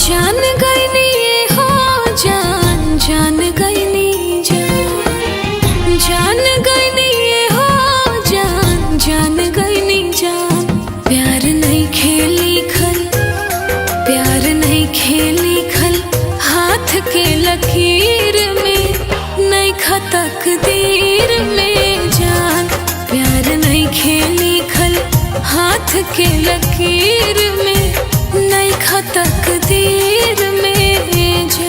जान गईनी ये हो जान, जान गईनी जान, जान गईनी ये हो जान, जान गईनी जान। प्यार नहीं खेली खल, प्यार नहीं खेली खल, हाथ के लकीर में नहीं खा तकदीर में जान। प्यार नहीं खेली खल, हाथ के लकीर में नहीं खा तकदीर में जान।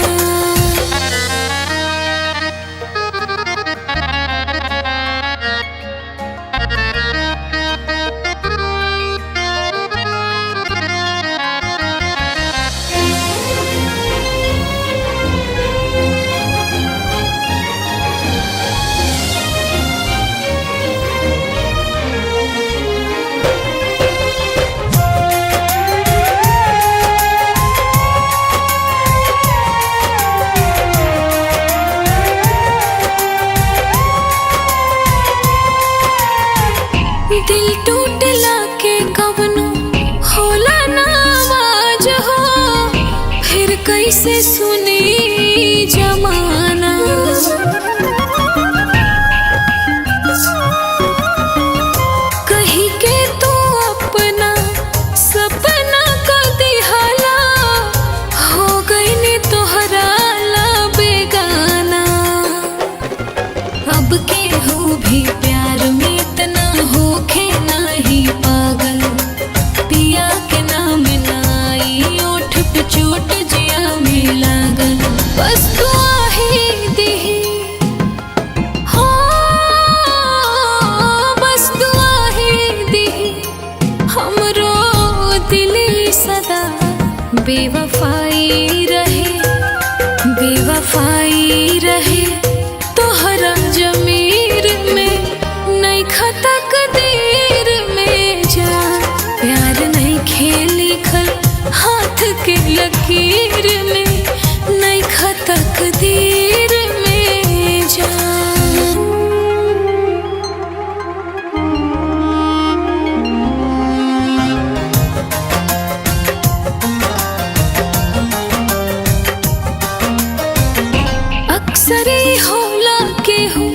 दिल टूटला के कवनो होला ना आवाज हो, फिर कैसे सुनी जमाना। कही के तू अपना सपना का दिहाला, हो गई ने तोहरा ला बेगाना। अब के हो भी प्यार में इतना होखे नहीं पागल, पिया के नाम नाई ओठ पे चोट जिया में लागल। बस दुआ ही दी हो, बस दुआ ही दी हमरो दिली सदा बेवफाई रहे, बेवफाई रहे तोहरा जमीर में नहीं खा तकदीर में जान। प्यार नहीं खेली खल, हाथ के लकीर में नहीं खा तकदीर में जान। अक्सर ही होला के हूँ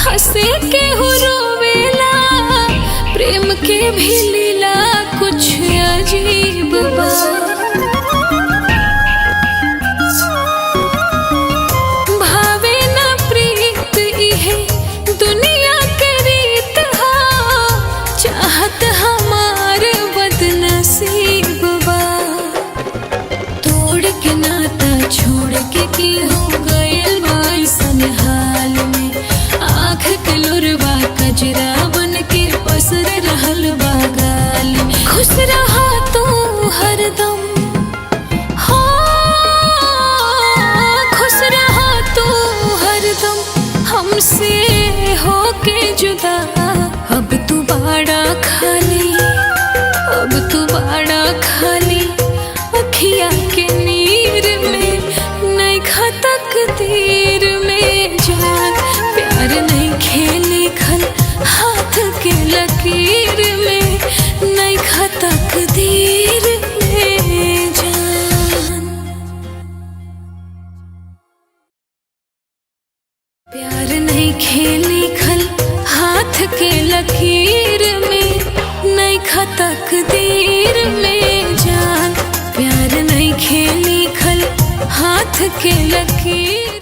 हंसे के हूँ रोवेला, प्रेम के भी लीला कुछ अजीब बा। भावे ना प्रीत इहे दुनिया के रीत हा, चाहत हमार बदनसीब बा। तोड़ के नाता छोड़ के की हो गइल बाइसन हाल में, आँख के लुरवा कजरा बन के पसर रहल बागाल। खुश रहा तू हरदम हो, खुश रहा तू हरदम हमसे होके जुदा। अब तू बाड़ा खाली, अब तू बाड़ा खाली, अखिया के नीर में नहीं खा तकदीर में जान। प्यार नहीं खेली खल, हाथ के लकीर में नहीं खा तकदीर में जान। प्यार नहीं खेली खल, हाथ के लकीर में नहीं खा तकदीर में जान। प्यार नहीं खेली खल, हाथ के लकीर